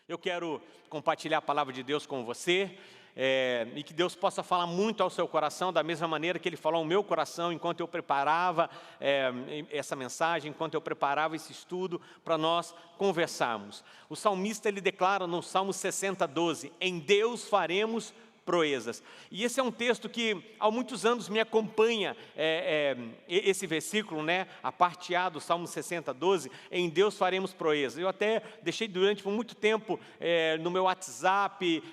Eu quero compartilhar a palavra de Deus com você e que Deus possa falar muito ao seu coração, da mesma maneira que Ele falou ao meu coração enquanto eu preparava essa mensagem, enquanto eu preparava esse estudo para nós conversarmos. O salmista ele declara no Salmo 60:12, em Deus faremos proezas. E esse é um texto que há muitos anos me acompanha, esse versículo, né? A parte A do Salmo 60:12, em Deus faremos proezas. Eu até deixei durante muito tempo no meu WhatsApp,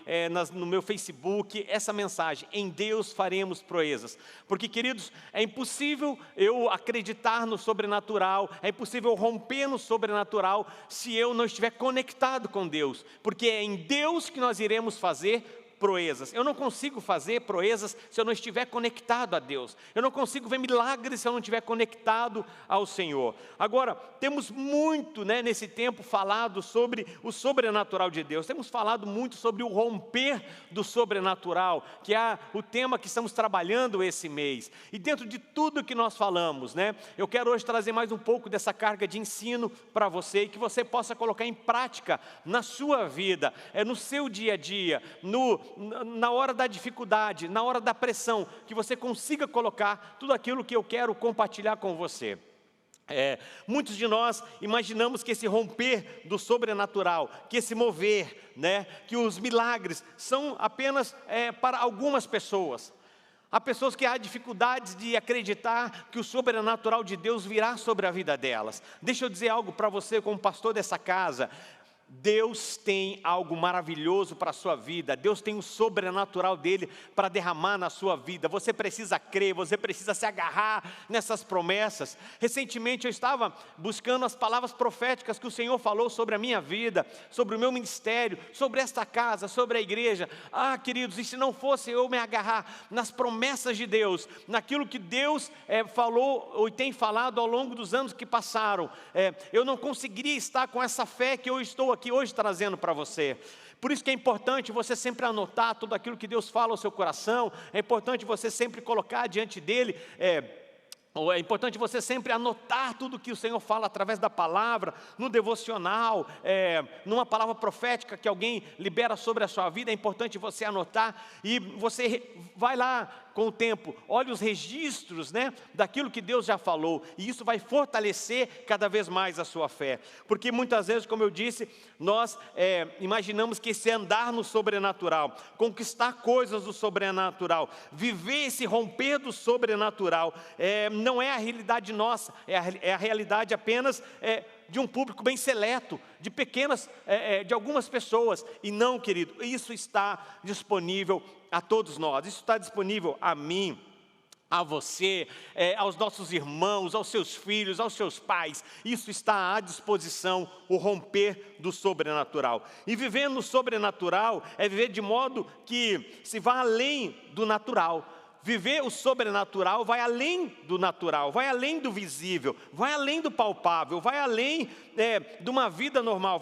no meu Facebook, essa mensagem, em Deus faremos proezas. Porque, queridos, é impossível eu acreditar no sobrenatural, é impossível romper no sobrenatural se eu não estiver conectado com Deus. Porque é em Deus que nós iremos fazer proezas. Eu não consigo fazer proezas se eu não estiver conectado a Deus. Eu não consigo ver milagres se eu não estiver conectado ao Senhor. Agora, temos muito, nesse tempo falado sobre o sobrenatural de Deus. Temos falado muito sobre o romper do sobrenatural, que é o tema que estamos trabalhando esse mês. E dentro de tudo que nós falamos, eu quero hoje trazer mais um pouco dessa carga de ensino para você e que você possa colocar em prática na sua vida, no seu dia a dia, na hora da dificuldade, na hora da pressão, que você consiga colocar tudo aquilo que eu quero compartilhar com você. Muitos de nós imaginamos que esse romper do sobrenatural, que esse mover, que os milagres são apenas para algumas pessoas. Há pessoas que há dificuldades de acreditar que o sobrenatural de Deus virá sobre a vida delas. Deixa eu dizer algo para você como pastor dessa casa. Deus tem algo maravilhoso para a sua vida. Deus tem o sobrenatural dele para derramar na sua vida. Você precisa crer, você precisa se agarrar nessas promessas. Recentemente eu estava buscando as palavras proféticas que o Senhor falou sobre a minha vida, sobre o meu ministério, sobre esta casa, sobre a igreja. Queridos, e se não fosse eu me agarrar nas promessas de Deus, naquilo que Deus falou ou tem falado ao longo dos anos que passaram, eu não conseguiria estar com essa fé que eu estou aqui hoje trazendo para você. Por isso que é importante você sempre anotar tudo aquilo que Deus fala ao seu coração. É importante você sempre colocar diante dele, é importante você sempre anotar tudo que o Senhor fala através da palavra, no devocional, numa palavra profética que alguém libera sobre a sua vida. É importante você anotar e você vai lá com o tempo, olha os registros daquilo que Deus já falou, e isso vai fortalecer cada vez mais a sua fé, porque muitas vezes, como eu disse, nós imaginamos que esse andar no sobrenatural, conquistar coisas do sobrenatural, viver esse romper do sobrenatural, não é a realidade nossa, é a realidade apenas de um público bem seleto, de algumas pessoas. E não, querido, isso está disponível a todos nós, isso está disponível a mim, a você, aos nossos irmãos, aos seus filhos, aos seus pais. Isso está à disposição, o romper do sobrenatural. E viver no sobrenatural é viver de modo que se vá além do natural. Viver o sobrenatural vai além do natural, vai além do visível, vai além do palpável, vai além de uma vida normal,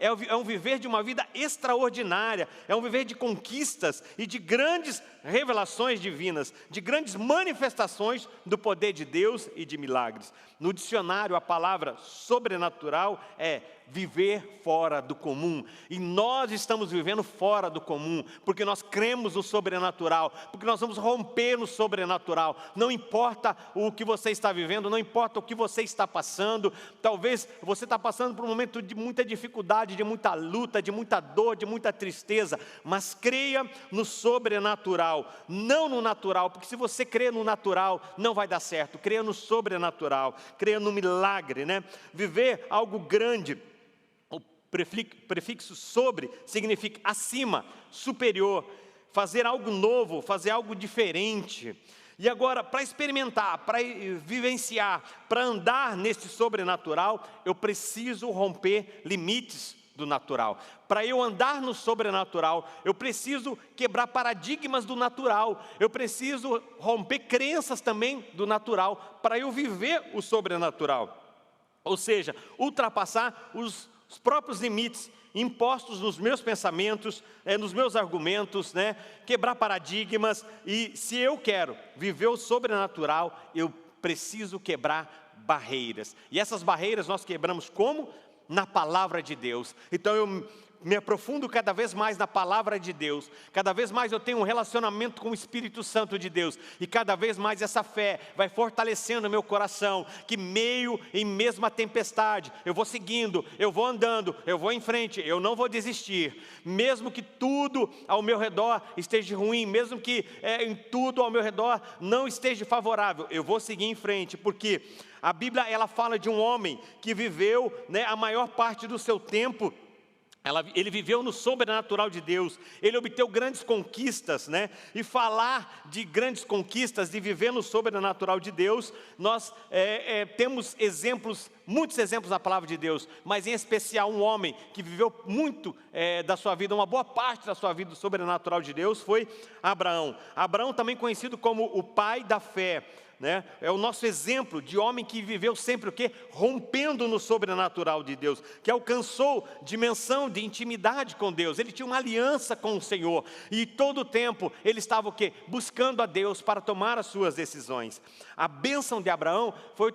é um viver de uma vida extraordinária, é um viver de conquistas e de grandes revelações divinas, de grandes manifestações do poder de Deus e de milagres. No dicionário, a palavra sobrenatural é viver fora do comum. E nós estamos vivendo fora do comum, porque nós cremos no sobrenatural, porque nós vamos romper no sobrenatural. Não importa o que você está vivendo, não importa o que você está passando. Talvez você está passando por um momento de muita dificuldade, de muita luta, de muita dor, de muita tristeza, mas creia no sobrenatural, não no natural, porque se você crer no natural, não vai dar certo. Creia no sobrenatural, creia no milagre, Viver algo grande. O prefixo sobre significa acima, superior, fazer algo novo, fazer algo diferente. E agora, para experimentar, para vivenciar, para andar nesse sobrenatural, eu preciso romper limites do natural. Para eu andar no sobrenatural, eu preciso quebrar paradigmas do natural, eu preciso romper crenças também do natural, para eu viver o sobrenatural. Ou seja, ultrapassar os próprios limites impostos nos meus pensamentos, nos meus argumentos, quebrar paradigmas. E se eu quero viver o sobrenatural, eu preciso quebrar barreiras. E essas barreiras nós quebramos como? na palavra de Deus. Então eu me aprofundo cada vez mais na palavra de Deus, cada vez mais eu tenho um relacionamento com o Espírito Santo de Deus, e cada vez mais essa fé vai fortalecendo o meu coração, que meio em mesma tempestade, eu vou seguindo, eu vou andando, eu vou em frente, eu não vou desistir, mesmo que tudo ao meu redor esteja ruim, mesmo que em tudo ao meu redor não esteja favorável, eu vou seguir em frente, porque a Bíblia ela fala de um homem que viveu, né, a maior parte do seu tempo. Ele viveu no sobrenatural de Deus, ele obteve grandes conquistas, né? E falar de grandes conquistas, de viver no sobrenatural de Deus, nós temos exemplos, muitos exemplos na palavra de Deus, mas em especial um homem que viveu muito da sua vida, uma boa parte da sua vida do sobrenatural de Deus, foi Abraão. Abraão também conhecido como o pai da fé, né? É o nosso exemplo de homem que viveu sempre o quê? Rompendo no sobrenatural de Deus, que alcançou dimensão de intimidade com Deus, ele tinha uma aliança com o Senhor, e todo o tempo ele estava o quê? Buscando a Deus para tomar as suas decisões. A bênção de Abraão foi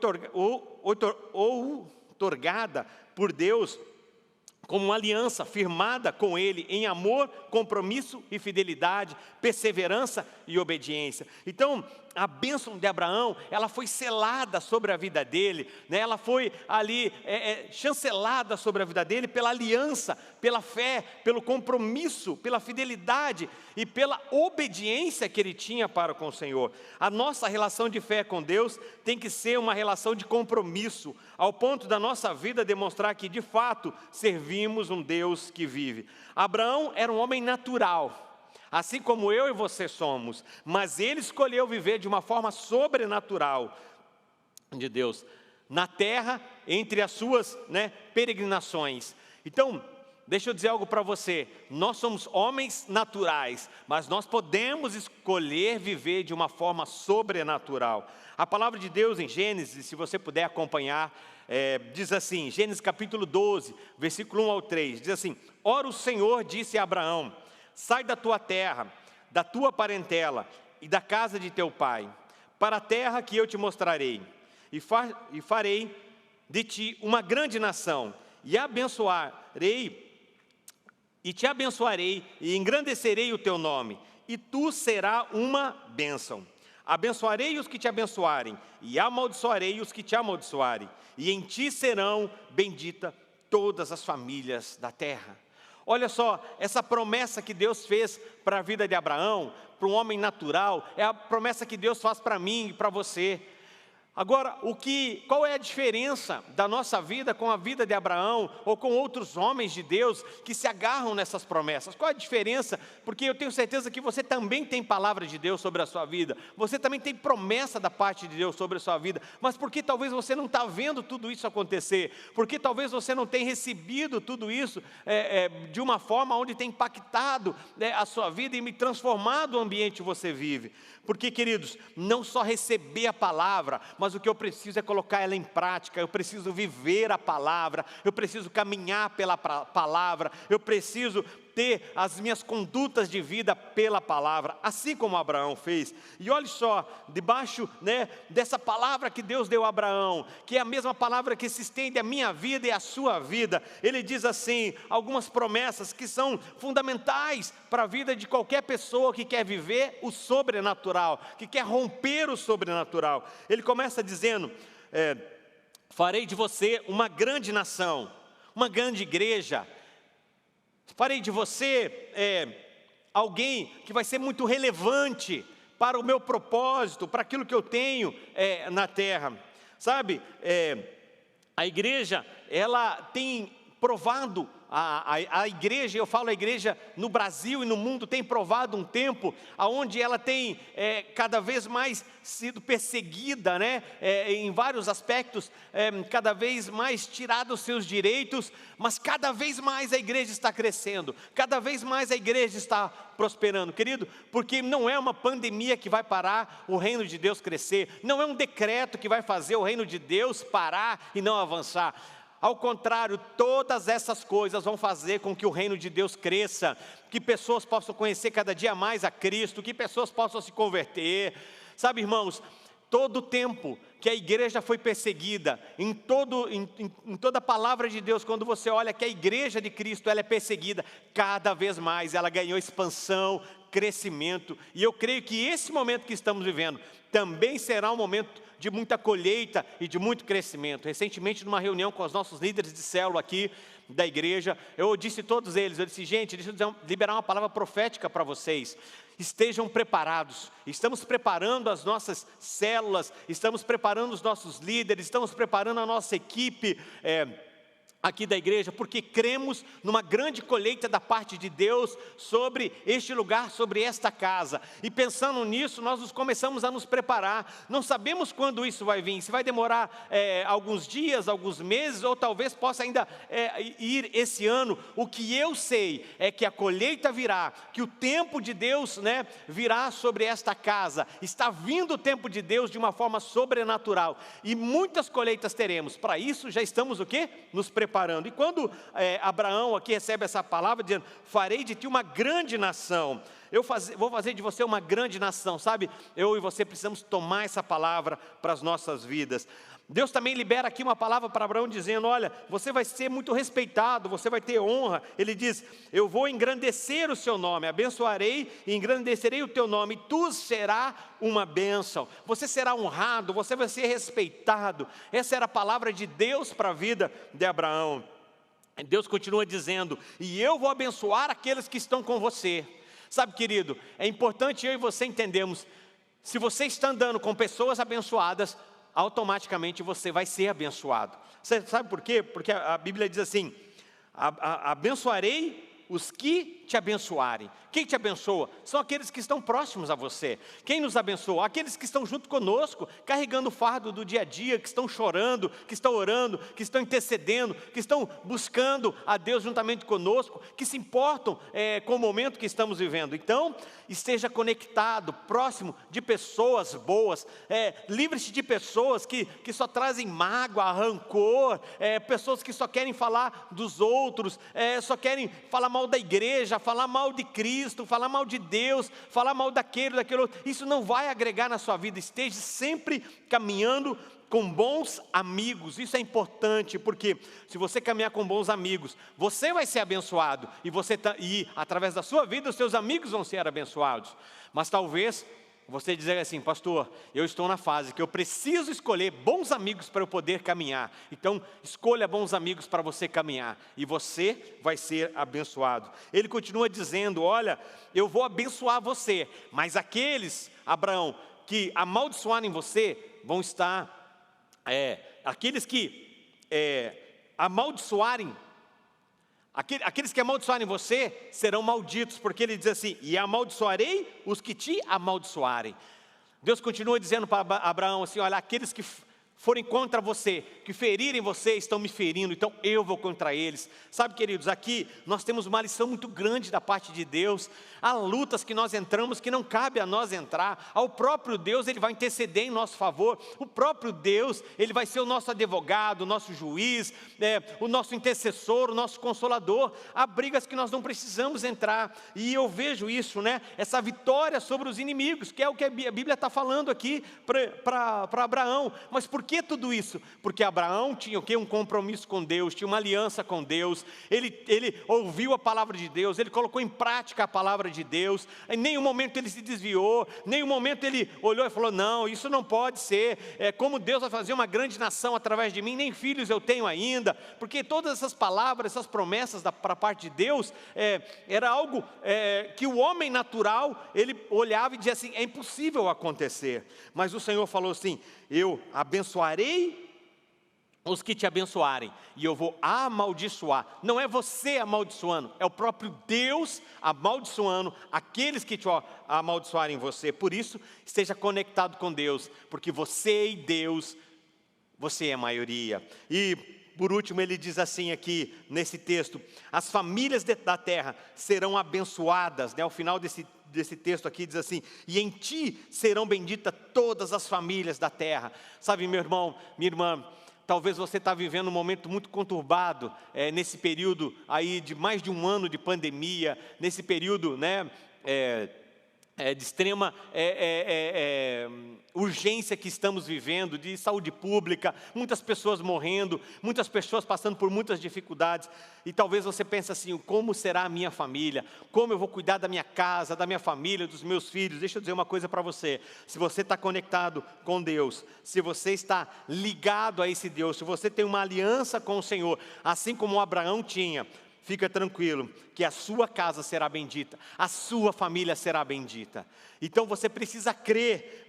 otorgada por Deus como uma aliança firmada com Ele em amor, compromisso e fidelidade, perseverança e obediência. Então, a bênção de Abraão, ela foi selada sobre a vida dele, né? Ela foi ali chancelada sobre a vida dele pela aliança, pela fé, pelo compromisso, pela fidelidade e pela obediência que ele tinha para com o Senhor. A nossa relação de fé com Deus tem que ser uma relação de compromisso, ao ponto da nossa vida demonstrar que de fato servimos um Deus que vive. Abraão era um homem natural, assim como eu e você somos, mas ele escolheu viver de uma forma sobrenatural de Deus, na terra, entre as suas, né, peregrinações. Então, deixa eu dizer algo para você, nós somos homens naturais, mas nós podemos escolher viver de uma forma sobrenatural. A palavra de Deus em Gênesis, se você puder acompanhar, diz assim, Gênesis capítulo 12, versículo 1 ao 3, diz assim: Ora o Senhor disse a Abraão: sai da tua terra, da tua parentela e da casa de teu pai, para a terra que eu te mostrarei, e farei de ti uma grande nação, e te abençoarei, e engrandecerei o teu nome, e tu serás uma bênção. Abençoarei os que te abençoarem, e amaldiçoarei os que te amaldiçoarem, e em ti serão benditas todas as famílias da terra. Olha só, essa promessa que Deus fez para a vida de Abraão, para um homem natural, é a promessa que Deus faz para mim e para você. Agora, qual é a diferença da nossa vida com a vida de Abraão ou com outros homens de Deus que se agarram nessas promessas? Qual é a diferença? Porque eu tenho certeza que você também tem palavra de Deus sobre a sua vida, você também tem promessa da parte de Deus sobre a sua vida, mas porque talvez você não está vendo tudo isso acontecer, porque talvez você não tenha recebido tudo isso de uma forma onde tem impactado a sua vida e me transformado o ambiente que você vive. Porque, queridos, não só receber a palavra, mas o que eu preciso é colocar ela em prática, eu preciso viver a palavra, eu preciso caminhar pela palavra, eu preciso ter as minhas condutas de vida pela palavra, assim como Abraão fez. E olha só, debaixo, né, dessa palavra que Deus deu a Abraão, que é a mesma palavra que se estende à minha vida e à sua vida, ele diz assim, algumas promessas que são fundamentais para a vida de qualquer pessoa que quer viver o sobrenatural, que quer romper o sobrenatural. Ele começa dizendo, farei de você uma grande nação, uma grande igreja, farei de você alguém que vai ser muito relevante para o meu propósito, para aquilo que eu tenho na terra. Sabe, a igreja, ela tem provado, a igreja, eu falo a igreja no Brasil e no mundo, tem provado um tempo onde ela tem cada vez mais sido perseguida, né? Em vários aspectos, cada vez mais tirado os seus direitos, mas cada vez mais a igreja está crescendo, cada vez mais a igreja está prosperando, querido, porque não é uma pandemia que vai parar o reino de Deus crescer, não é um decreto que vai fazer o reino de Deus parar e não avançar. Ao contrário, todas essas coisas vão fazer com que o reino de Deus cresça, que pessoas possam conhecer cada dia mais a Cristo, que pessoas possam se converter. Sabe, irmãos, todo o tempo que a igreja foi perseguida, em toda a palavra de Deus, quando você olha que a igreja de Cristo ela é perseguida, cada vez mais ela ganhou expansão, crescimento, e eu creio que esse momento que estamos vivendo também será um momento de muita colheita e de muito crescimento. Recentemente, numa reunião com os nossos líderes de célula aqui da igreja, eu disse a todos eles, eu disse, gente, deixa eu liberar uma palavra profética para vocês. Estejam preparados, estamos preparando as nossas células, estamos preparando os nossos líderes, estamos preparando a nossa equipe aqui da igreja, porque cremos numa grande colheita da parte de Deus sobre este lugar, sobre esta casa, e pensando nisso, nós começamos a nos preparar. Não sabemos quando isso vai vir, se vai demorar alguns dias, alguns meses, ou talvez possa ainda ir esse ano. O que eu sei é que a colheita virá, que o tempo de Deus, virá sobre esta casa. Está vindo o tempo de Deus de uma forma sobrenatural, e muitas colheitas teremos. Para isso já estamos o quê? Nos preparando. E quando Abraão aqui recebe essa palavra, dizendo, farei de ti uma grande nação, vou fazer de você uma grande nação, sabe? Eu e você precisamos tomar essa palavra para as nossas vidas. Deus também libera aqui uma palavra para Abraão, dizendo, olha, você vai ser muito respeitado, você vai ter honra. Ele diz, eu vou engrandecer o seu nome, abençoarei e engrandecerei o teu nome, e tu serás uma bênção, você será honrado, você vai ser respeitado. Essa era a palavra de Deus para a vida de Abraão. Deus continua dizendo, e eu vou abençoar aqueles que estão com você. Sabe, querido, é importante eu e você entendermos, se você está andando com pessoas abençoadas, automaticamente você vai ser abençoado. Você sabe por quê? Porque a Bíblia diz assim, abençoarei os que te abençoarem. Quem te abençoa? São aqueles que estão próximos a você. Quem nos abençoa? Aqueles que estão junto conosco, carregando o fardo do dia a dia, que estão chorando, que estão orando, que estão intercedendo, que estão buscando a Deus juntamente conosco, que se importam com o momento que estamos vivendo. Então, esteja conectado, próximo de pessoas boas, livre-se de pessoas que só trazem mágoa, rancor, pessoas que só querem falar dos outros, só querem falar mal da igreja, falar mal de Cristo, falar mal de Deus, falar mal daquele outro. Isso não vai agregar na sua vida. Esteja sempre caminhando com bons amigos. Isso é importante, porque se você caminhar com bons amigos, você vai ser abençoado, e através da sua vida, os seus amigos vão ser abençoados. Mas talvez você dizer assim, pastor, eu estou na fase que eu preciso escolher bons amigos para eu poder caminhar. Então, escolha bons amigos para você caminhar, e você vai ser abençoado. Ele continua dizendo, olha, eu vou abençoar você, mas aqueles, Abraão, que amaldiçoarem você, vão estar, aqueles que amaldiçoarem, aqueles que amaldiçoarem você serão malditos, porque ele diz assim, e amaldiçoarei os que te amaldiçoarem. Deus continua dizendo para Abraão assim, olha, aqueles que forem contra você, que ferirem você, estão me ferindo, então eu vou contra eles. Sabe, queridos, aqui nós temos uma lição muito grande da parte de Deus. Há lutas que nós entramos que não cabe a nós entrar. Ao próprio Deus, Ele vai interceder em nosso favor. O próprio Deus, Ele vai ser o nosso advogado, o nosso juiz, o nosso intercessor, o nosso consolador. Há brigas que nós não precisamos entrar, e eu vejo isso, essa vitória sobre os inimigos, que é o que a Bíblia está falando aqui para Abraão. Mas por que tudo isso? Porque Abraão tinha o quê? Um compromisso com Deus, tinha uma aliança com Deus, ele ouviu a palavra de Deus, ele colocou em prática a palavra de Deus, em nenhum momento ele se desviou, em nenhum momento ele olhou e falou, não, isso não pode ser, como Deus vai fazer uma grande nação através de mim, nem filhos eu tenho ainda, porque todas essas palavras, essas promessas para a parte de Deus, era algo que o homem natural, ele olhava e dizia assim, é impossível acontecer, mas o Senhor falou assim, eu abençoarei os que te abençoarem, e eu vou amaldiçoar. Não é você amaldiçoando, é o próprio Deus amaldiçoando aqueles que te amaldiçoarem você. Por isso, esteja conectado com Deus, porque você e Deus, você é a maioria. E por último ele diz assim aqui nesse texto, as famílias da terra serão abençoadas, ao final desse texto aqui diz assim, e em ti serão benditas todas as famílias da terra. Sabe, meu irmão, minha irmã, talvez você está vivendo um momento muito conturbado, nesse período aí de mais de um ano de pandemia, nesse período, de extrema urgência que estamos vivendo, de saúde pública, muitas pessoas morrendo, muitas pessoas passando por muitas dificuldades, e talvez você pense assim, como será a minha família? Como eu vou cuidar da minha casa, da minha família, dos meus filhos? Deixa eu dizer uma coisa para você, se você está conectado com Deus, se você está ligado a esse Deus, se você tem uma aliança com o Senhor, assim como Abraão tinha, fica tranquilo, que a sua casa será bendita, a sua família será bendita. Então você precisa crer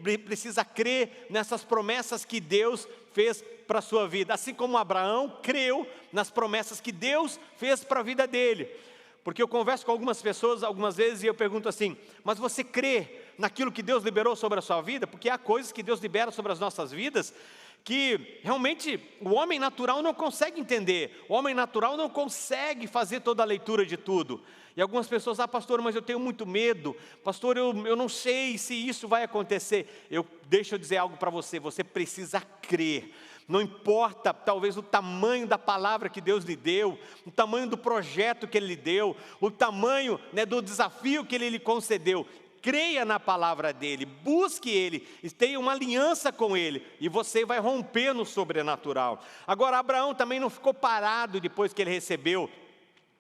nessas promessas que Deus fez para a sua vida. Assim como Abraão creu nas promessas que Deus fez para a vida dele. Porque eu converso com algumas pessoas algumas vezes e eu pergunto assim, mas você crê naquilo que Deus liberou sobre a sua vida? Porque há coisas que Deus libera sobre as nossas vidas que realmente o homem natural não consegue entender, o homem natural não consegue fazer toda a leitura de tudo. E algumas pessoas, pastor, mas eu tenho muito medo, pastor, eu não sei se isso vai acontecer. Deixa eu dizer algo para você, você precisa crer. Não importa talvez o tamanho da palavra que Deus lhe deu, o tamanho do projeto que Ele lhe deu, o tamanho, do desafio que Ele lhe concedeu. Creia na palavra dEle, busque Ele, tenha uma aliança com Ele, e você vai romper no sobrenatural. Agora, Abraão também não ficou parado depois que ele recebeu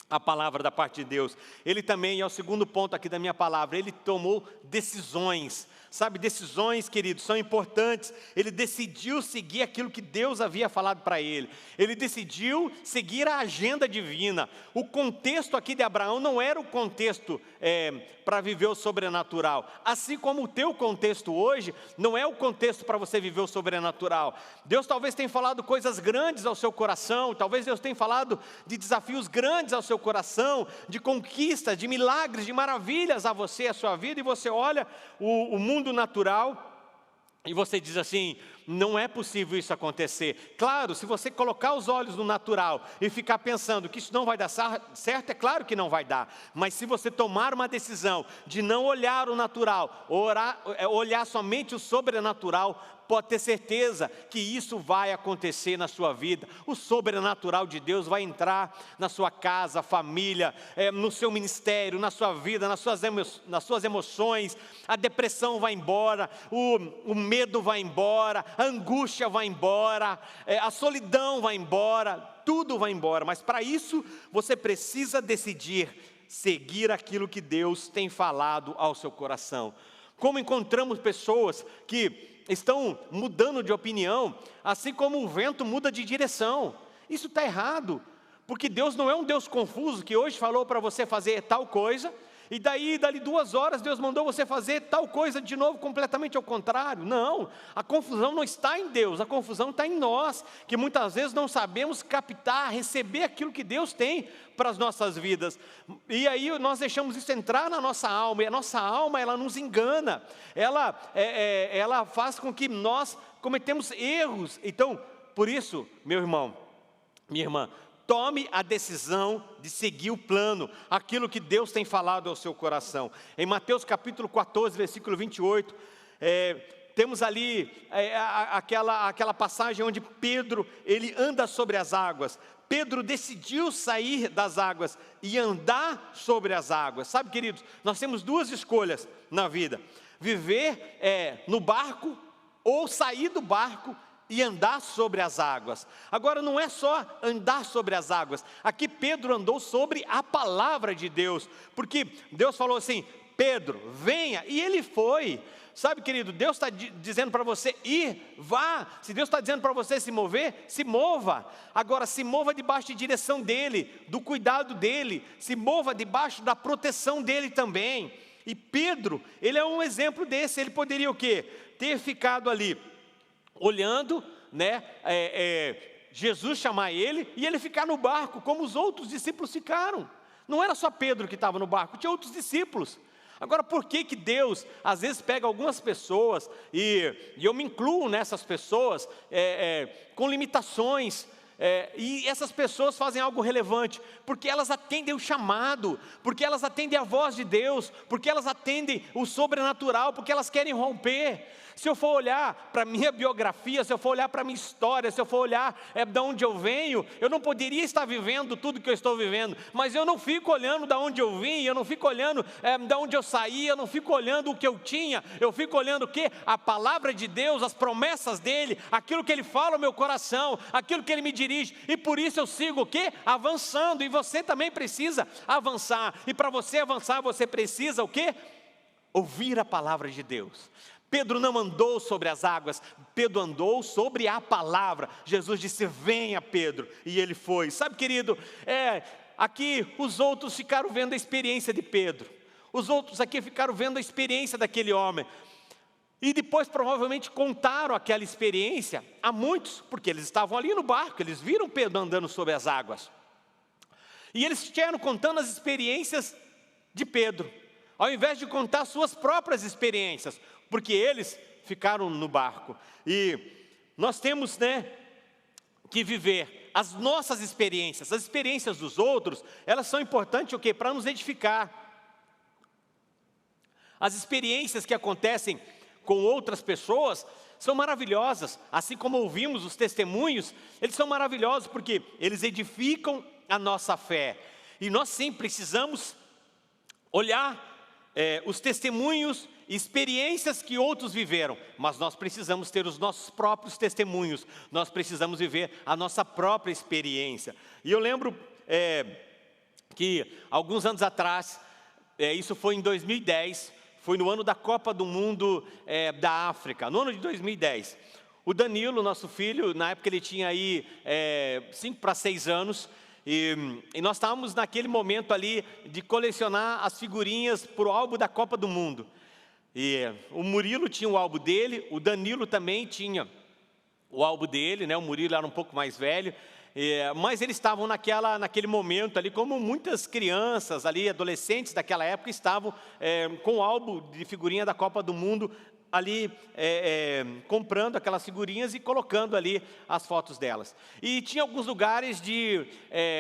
a palavra da parte de Deus. Ele também, é o segundo ponto aqui da minha palavra, ele tomou decisões. Sabe, decisões, queridos, são importantes. Ele decidiu seguir aquilo que Deus havia falado para ele. Ele decidiu seguir a agenda divina. O contexto aqui de Abraão não era o contexto para viver o sobrenatural. Assim como o teu contexto hoje, não é o contexto para você viver o sobrenatural. Deus talvez tenha falado coisas grandes ao seu coração. Talvez Deus tenha falado de desafios grandes ao seu coração, de conquistas, de milagres, de maravilhas a você, a sua vida. E você olha o mundo natural e você diz assim, não é possível isso acontecer. Claro, se você colocar os olhos no natural e ficar pensando que isso não vai dar certo, é claro que não vai dar. Mas se você tomar uma decisão de não olhar o natural, olhar somente o sobrenatural, pode ter certeza que isso vai acontecer na sua vida. O sobrenatural de Deus vai entrar na sua casa, família, no seu ministério, na sua vida, nas suas emoções. A depressão vai embora, o medo vai embora, a angústia vai embora, a solidão vai embora, tudo vai embora. Mas para isso você precisa decidir seguir aquilo que Deus tem falado ao seu coração. Como encontramos pessoas que estão mudando de opinião, assim como o vento muda de direção. Isso está errado, porque Deus não é um Deus confuso, que hoje falou para você fazer tal coisa, e dali 2 horas Deus mandou você fazer tal coisa de novo, completamente ao contrário. Não, a confusão não está em Deus, a confusão está em nós, que muitas vezes não sabemos captar, receber aquilo que Deus tem para as nossas vidas, e aí nós deixamos isso entrar na nossa alma, e a nossa alma, ela nos engana, ela faz com que nós cometemos erros. Então, por isso, meu irmão, minha irmã, tome a decisão de seguir o plano, aquilo que Deus tem falado ao seu coração. Em Mateus capítulo 14, versículo 28, temos ali aquela passagem onde Pedro, ele anda sobre as águas. Pedro decidiu sair das águas e andar sobre as águas. Sabe, queridos, nós temos 2 escolhas na vida: viver no barco ou sair do barco e andar sobre as águas. Agora, não é só andar sobre as águas. Aqui Pedro andou sobre a palavra de Deus, porque Deus falou assim, Pedro, venha, e ele foi. Sabe, querido, Deus está dizendo para você ir, vá. Se Deus está dizendo para você se mover, se mova. Agora, se mova debaixo de direção dEle, do cuidado dEle, se mova debaixo da proteção dEle também. E Pedro, ele é um exemplo desse. Ele poderia o quê? Ter ficado ali, olhando, Jesus chamar ele, e ele ficar no barco, como os outros discípulos ficaram. Não era só Pedro que estava no barco, tinha outros discípulos. Agora, por que Deus, às vezes, pega algumas pessoas, e eu me incluo nessas pessoas, com limitações, e essas pessoas fazem algo relevante, porque elas atendem o chamado, porque elas atendem a voz de Deus, porque elas atendem o sobrenatural, porque elas querem romper. Se eu for olhar para a minha biografia, se eu for olhar para a minha história, se eu for olhar de onde eu venho, eu não poderia estar vivendo tudo que eu estou vivendo, mas eu não fico olhando de onde eu vim, eu não fico olhando de onde eu saí, eu não fico olhando o que eu tinha, eu fico olhando o quê? A palavra de Deus, as promessas dEle, aquilo que Ele fala ao meu coração, aquilo que Ele me dirige, e por isso eu sigo o quê? Avançando, e você também precisa avançar, e para você avançar, você precisa o quê? Ouvir a palavra de Deus. Pedro não andou sobre as águas, Pedro andou sobre a palavra. Jesus disse: venha, Pedro, e ele foi. Sabe, querido, aqui os outros ficaram vendo a experiência de Pedro, os outros aqui ficaram vendo a experiência daquele homem, e depois provavelmente contaram aquela experiência a muitos, porque eles estavam ali no barco, eles viram Pedro andando sobre as águas, e eles estiveram contando as experiências de Pedro, ao invés de contar suas próprias experiências, porque eles ficaram no barco. E nós temos, que viver as nossas experiências. As experiências dos outros, elas são importantes o quê? Para nos edificar. As experiências que acontecem com outras pessoas são maravilhosas, assim como ouvimos os testemunhos, eles são maravilhosos porque eles edificam a nossa fé. E nós sim precisamos olhar os testemunhos, experiências que outros viveram, mas nós precisamos ter os nossos próprios testemunhos, nós precisamos viver a nossa própria experiência. E eu lembro que alguns anos atrás, isso foi em 2010, foi no ano da Copa do Mundo da África, no ano de 2010. O Danilo, nosso filho, na época ele tinha aí 5 para 6 anos, e nós estávamos naquele momento ali de colecionar as figurinhas para o álbum da Copa do Mundo. E o Murilo tinha o álbum dele, o Danilo também tinha o álbum dele, o Murilo era um pouco mais velho, mas eles estavam naquele momento ali, como muitas crianças ali, adolescentes daquela época, estavam com o álbum de figurinha da Copa do Mundo, ali comprando aquelas figurinhas e colocando ali as fotos delas. E tinha alguns lugares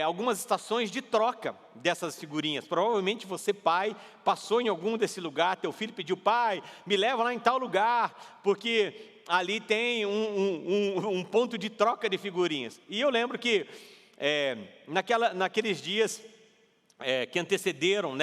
algumas estações de troca dessas figurinhas. Provavelmente você, pai, passou em algum desse lugar, teu filho pediu: pai, me leva lá em tal lugar, porque ali tem um ponto de troca de figurinhas. E eu lembro que naqueles dias que antecederam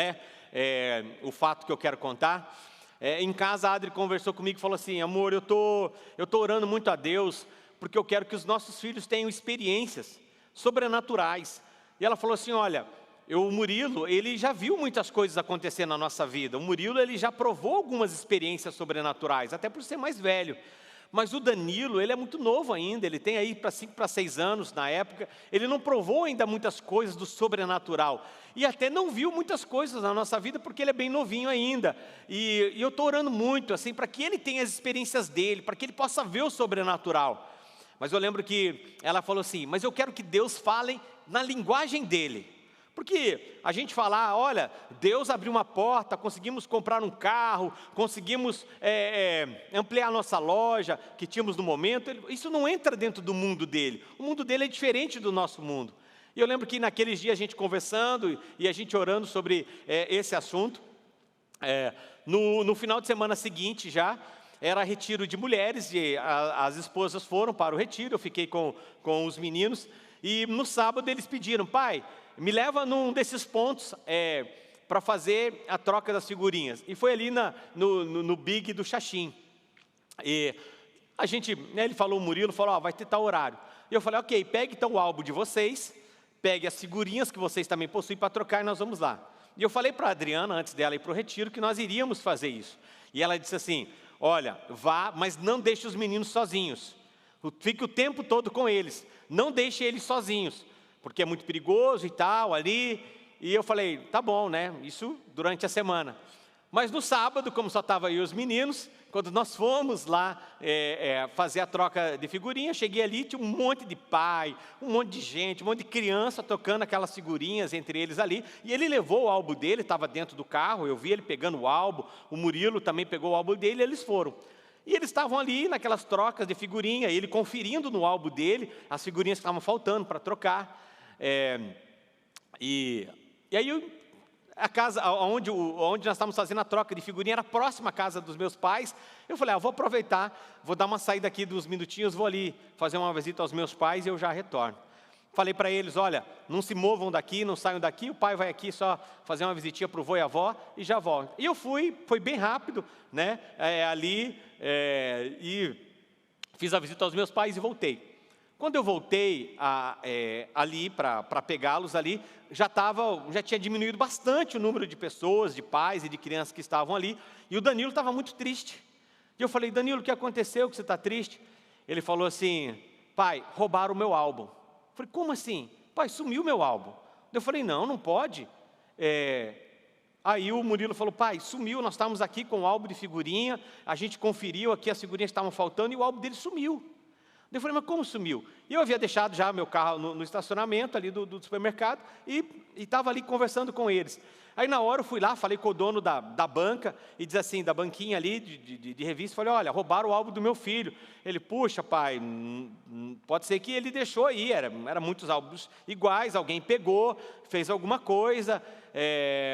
o fato que eu quero contar, em casa a Adri conversou comigo e falou assim: amor, eu tô orando muito a Deus, porque eu quero que os nossos filhos tenham experiências sobrenaturais. E ela falou assim: olha, o Murilo, ele já viu muitas coisas acontecer na nossa vida, o Murilo ele já provou algumas experiências sobrenaturais, até por ser mais velho. Mas o Danilo, ele é muito novo ainda, ele tem aí para 5 para 6 anos na época, ele não provou ainda muitas coisas do sobrenatural, e até não viu muitas coisas na nossa vida, porque ele é bem novinho ainda, e eu estou orando muito, assim, para que ele tenha as experiências dele, para que ele possa ver o sobrenatural. Mas eu lembro que ela falou assim: mas eu quero que Deus fale na linguagem dele. Porque a gente fala: olha, Deus abriu uma porta, conseguimos comprar um carro, conseguimos ampliar a nossa loja que tínhamos no momento, isso não entra dentro do mundo dele. O mundo dele é diferente do nosso mundo. E eu lembro que naqueles dias a gente conversando e a gente orando sobre esse assunto, no final de semana seguinte já, era retiro de mulheres, e as esposas foram para o retiro, eu fiquei com os meninos, e no sábado eles pediram: pai, me leva num desses pontos para fazer a troca das figurinhas. E foi ali no Big do Xaxim. E a gente, ele falou, o Murilo falou: vai ter tal horário. E eu falei: ok, pegue então o álbum de vocês, pegue as figurinhas que vocês também possuem para trocar, e nós vamos lá. E eu falei para a Adriana, antes dela ir para o retiro, que nós iríamos fazer isso. E ela disse assim: olha, vá, mas não deixe os meninos sozinhos. Fique o tempo todo com eles. Não deixe eles sozinhos, porque é muito perigoso e tal, ali. E eu falei: tá bom, isso durante a semana. Mas no sábado, como só estava aí os meninos, quando nós fomos lá fazer a troca de figurinha, cheguei ali, tinha um monte de pai, um monte de gente, um monte de criança tocando aquelas figurinhas entre eles ali. E ele levou o álbum dele, estava dentro do carro, eu vi ele pegando o álbum, o Murilo também pegou o álbum dele, e eles foram. E eles estavam ali naquelas trocas de figurinha, ele conferindo no álbum dele as figurinhas que estavam faltando para trocar. E aí a casa onde nós estávamos fazendo a troca de figurinha era próxima à casa dos meus pais. Eu falei, vou aproveitar, vou dar uma saída aqui dos minutinhos, vou ali fazer uma visita aos meus pais e eu já retorno. Falei para eles, olha, não se movam daqui, não saiam daqui, o pai vai aqui só fazer uma visitinha para o vô e a avó e já volta. E eu fui, foi bem rápido, né, e fiz a visita aos meus pais e voltei. Quando eu voltei ali para pegá-los ali, já tinha diminuído bastante o número de pessoas, de pais e de crianças que estavam ali, e o Danilo estava muito triste. E eu falei, Danilo, o que aconteceu que você está triste? Ele falou assim, pai, roubaram o meu álbum. Eu falei, como assim? Pai, sumiu o meu álbum. Eu falei, não pode. Aí o Murilo falou, pai, sumiu, nós estávamos aqui com o álbum de figurinha, a gente conferiu aqui, as figurinhas estavam faltando e o álbum dele sumiu. Eu falei, mas como sumiu? E eu havia deixado já meu carro no estacionamento ali do supermercado e estava ali conversando com eles. Aí na hora eu fui lá, falei com o dono da banca, e diz assim, da banquinha ali de revista, falei, olha, roubaram o álbum do meu filho. Ele, puxa pai, pode ser que ele deixou aí, era muitos álbuns iguais, alguém pegou, fez alguma coisa,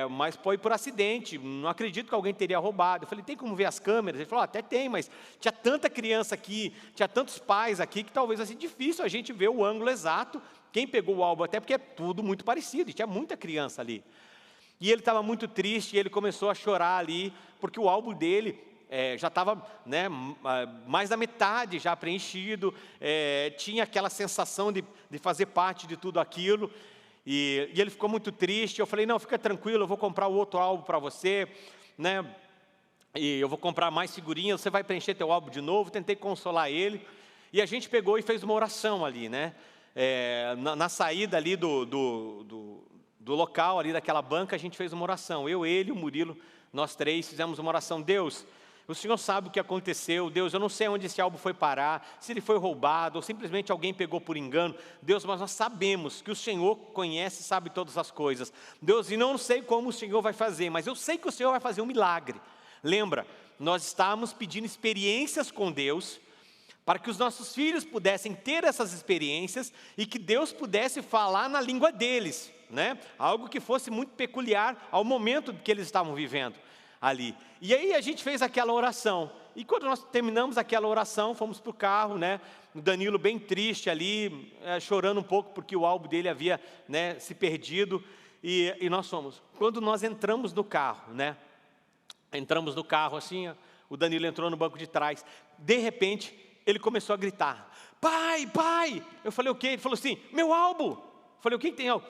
mas foi por acidente, não acredito que alguém teria roubado. Eu falei, tem como ver as câmeras? Ele falou, até tem, mas tinha tanta criança aqui, tinha tantos pais aqui, que talvez fosse difícil a gente ver o ângulo exato, quem pegou o álbum, até porque é tudo muito parecido, e tinha muita criança ali. E ele estava muito triste, e ele começou a chorar ali, porque o álbum dele já estava, né, mais da metade já preenchido, tinha aquela sensação de fazer parte de tudo aquilo, e ele ficou muito triste. Eu falei, não, fica tranquilo, eu vou comprar o outro álbum para você, né, e eu vou comprar mais figurinhas, você vai preencher teu álbum de novo. Tentei consolar ele, e a gente pegou e fez uma oração ali, né, na saída ali do local, ali daquela banca, a gente fez uma oração, eu, ele e o Murilo, nós três fizemos uma oração. Deus, o Senhor sabe o que aconteceu. Deus, eu não sei onde esse álbum foi parar, se ele foi roubado, ou simplesmente alguém pegou por engano. Deus, mas nós sabemos que o Senhor conhece e sabe todas as coisas. Deus, e não sei como o Senhor vai fazer, mas eu sei que o Senhor vai fazer um milagre. Lembra, nós estávamos pedindo experiências com Deus, para que os nossos filhos pudessem ter essas experiências, e que Deus pudesse falar na língua deles, né? Algo que fosse muito peculiar ao momento que eles estavam vivendo ali. E aí a gente fez aquela oração, e quando nós terminamos aquela oração, fomos para o carro, né? O Danilo bem triste ali, chorando um pouco, porque o álbum dele havia, né, se perdido, e nós fomos. Quando nós entramos no carro, né? Entramos no carro assim, o Danilo entrou no banco de trás, de repente, ele começou a gritar, pai, pai. Eu falei, o quê? Ele falou assim, meu álbum. Eu falei, o que tem álbum?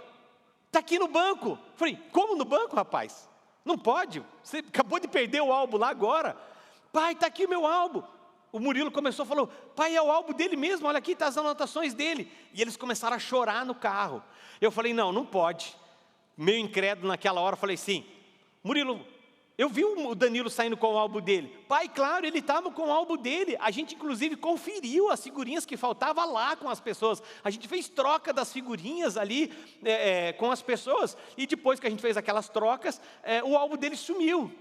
Está aqui no banco. Eu falei, como no banco, rapaz? Não pode, você acabou de perder o álbum lá agora. Pai, está aqui o meu álbum. O Murilo começou, falou, pai, é o álbum dele mesmo, olha aqui, está as anotações dele. E eles começaram a chorar no carro. Eu falei, não pode. Meio incrédulo naquela hora, falei, sim, Murilo, eu vi o Danilo saindo com o álbum dele. Pai, claro, ele estava com o álbum dele. A gente, inclusive, conferiu as figurinhas que faltavam lá com as pessoas. A gente fez troca das figurinhas ali com as pessoas. E depois que a gente fez aquelas trocas, o álbum dele sumiu.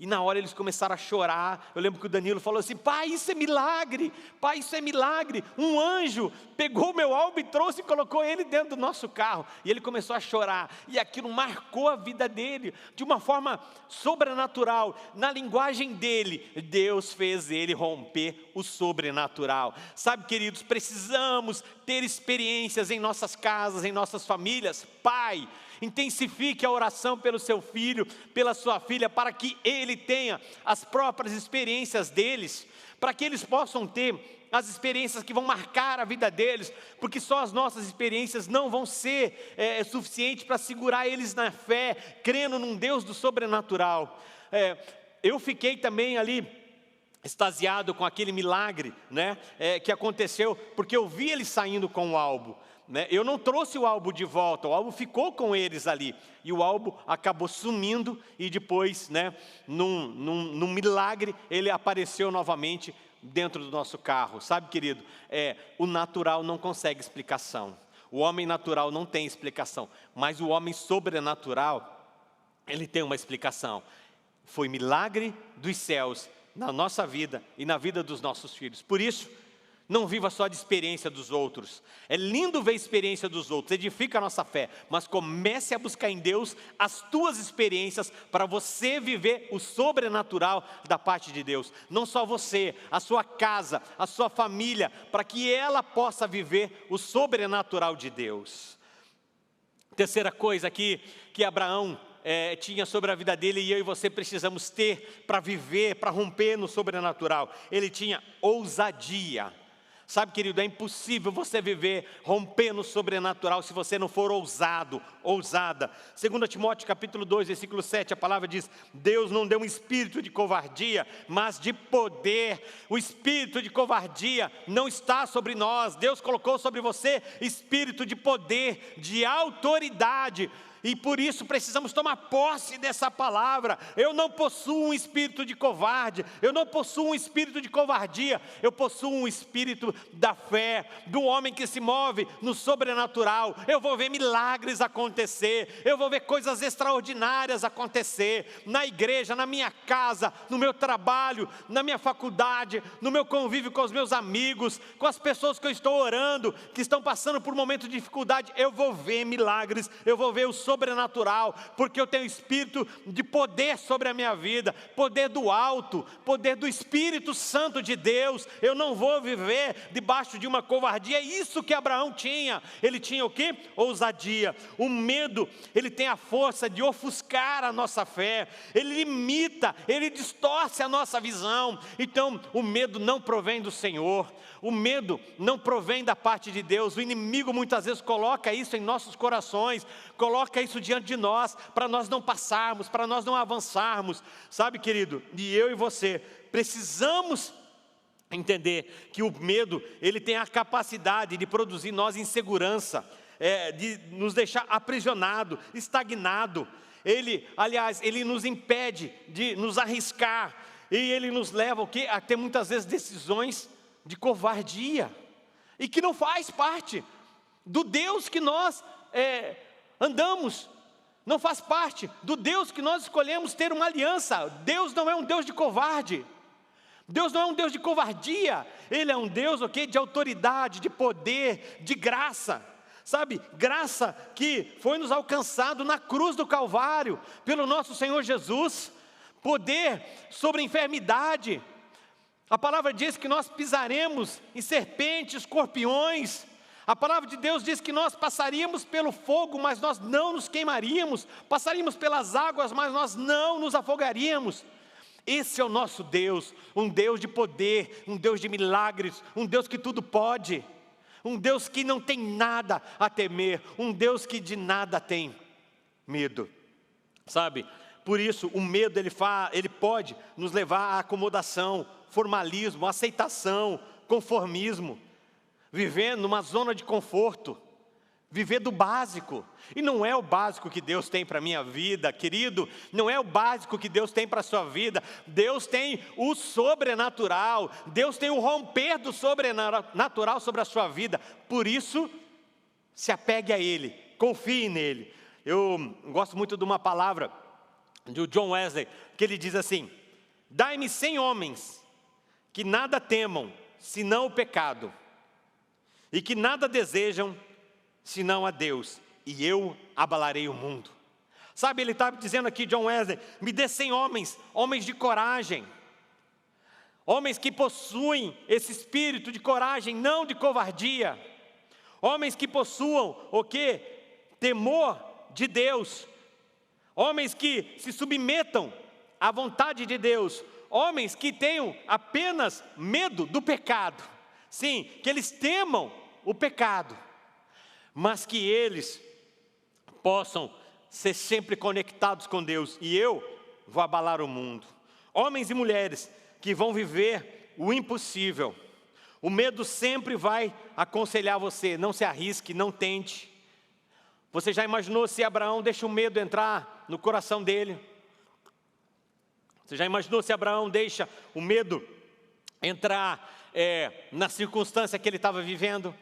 E na hora eles começaram a chorar. Eu lembro que o Danilo falou assim, pai, isso é milagre. Pai, isso é milagre. Um anjo pegou o meu álbum e trouxe e colocou ele dentro do nosso carro. E ele começou a chorar. E aquilo marcou a vida dele de uma forma sobrenatural. Na linguagem dele, Deus fez ele romper o sobrenatural. Sabe, queridos, precisamos ter experiências em nossas casas, em nossas famílias. Pai, intensifique a oração pelo seu filho, pela sua filha, para que ele tenha as próprias experiências deles, para que eles possam ter as experiências que vão marcar a vida deles, porque só as nossas experiências não vão ser suficientes para segurar eles na fé, crendo num Deus do sobrenatural. Eu fiquei também ali extasiado com aquele milagre, né, que aconteceu, porque eu vi eles saindo com o álbum. Eu não trouxe o álbum de volta, o álbum ficou com eles ali, e o álbum acabou sumindo, e depois, né, num milagre, ele apareceu novamente dentro do nosso carro. Sabe, querido, o natural não consegue explicação, o homem natural não tem explicação, mas o homem sobrenatural, ele tem uma explicação. Foi milagre dos céus na nossa vida e na vida dos nossos filhos. Por isso, Não viva só de experiência dos outros. É lindo ver a experiência dos outros, edifica a nossa fé. Mas comece a buscar em Deus as tuas experiências para você viver o sobrenatural da parte de Deus. Não só você, a sua casa, a sua família, para que ela possa viver o sobrenatural de Deus. Terceira coisa aqui que Abraão tinha sobre a vida dele, e eu e você precisamos ter para viver, para romper no sobrenatural. Ele tinha ousadia. Sabe, querido, é impossível você viver rompendo o sobrenatural se você não for ousado, ousada. 2 Timóteo capítulo 2, versículo 7, a palavra diz: Deus não deu um espírito de covardia, mas de poder. O espírito de covardia não está sobre nós. Deus colocou sobre você espírito de poder, de autoridade. E por isso precisamos tomar posse dessa palavra. Eu não possuo um espírito de covarde, eu não possuo um espírito de covardia, eu possuo um espírito da fé, do homem que se move no sobrenatural. Eu vou ver milagres acontecer, eu vou ver coisas extraordinárias acontecer, na igreja, na minha casa, no meu trabalho, na minha faculdade, no meu convívio com os meus amigos, com as pessoas que eu estou orando, que estão passando por um momento de dificuldade. Eu vou ver milagres, eu vou ver o sobrenatural, porque eu tenho espírito de poder sobre a minha vida, poder do alto, poder do Espírito Santo de Deus. Eu não vou viver debaixo de uma covardia. É isso que Abraão tinha. Ele tinha o quê? Ousadia. O medo, ele tem a força de ofuscar a nossa fé, ele limita, ele distorce a nossa visão. Então, o medo não provém do Senhor, o medo não provém da parte de Deus. O inimigo muitas vezes coloca isso em nossos corações, coloca isso diante de nós, para nós não passarmos, para nós não avançarmos. Sabe, querido, e eu e você precisamos entender que o medo, ele tem a capacidade de produzir em nós insegurança, de nos deixar aprisionado, estagnado. Ele, aliás, ele nos impede de nos arriscar, e ele nos leva o quê? A ter muitas vezes decisões de covardia, e que não faz parte do Deus que nós andamos, não faz parte do Deus que nós escolhemos ter uma aliança. Deus não é um Deus de covarde, Deus não é um Deus de covardia, Ele é um Deus de autoridade, de poder, de graça. Sabe, graça que foi nos alcançado na cruz do Calvário, pelo nosso Senhor Jesus, poder sobre a enfermidade. A palavra diz que nós pisaremos em serpentes, escorpiões. A palavra de Deus diz que nós passaríamos pelo fogo, mas nós não nos queimaríamos. Passaríamos pelas águas, mas nós não nos afogaríamos. Esse é o nosso Deus, um Deus de poder, um Deus de milagres, um Deus que tudo pode, um Deus que não tem nada a temer, um Deus que de nada tem medo. Sabe, por isso o medo ele pode nos levar à acomodação, formalismo, aceitação, conformismo, viver numa zona de conforto, viver do básico. E não é o básico que Deus tem para a minha vida, querido, não é o básico que Deus tem para a sua vida. Deus tem o sobrenatural, Deus tem o romper do sobrenatural sobre a sua vida. Por isso, se apegue a Ele, confie nele. Eu gosto muito de uma palavra de John Wesley, que ele diz assim: dai-me 100 homens que nada temam, senão o pecado, e que nada desejam, senão a Deus, e eu abalarei o mundo. Sabe, ele está dizendo aqui, John Wesley, me dê 100 homens, homens de coragem, homens que possuem esse espírito de coragem, não de covardia, homens que possuam o quê? Temor de Deus, homens que se submetam à vontade de Deus, homens que tenham apenas medo do pecado, sim, que eles temam o pecado, mas que eles possam ser sempre conectados com Deus. E eu vou abalar o mundo. Homens e mulheres que vão viver o impossível. O medo sempre vai aconselhar você: não se arrisque, não tente. Você já imaginou se Abraão deixa o medo entrar no coração dele? Você já imaginou se Abraão deixa o medo entrar na circunstância que ele estava vivendo?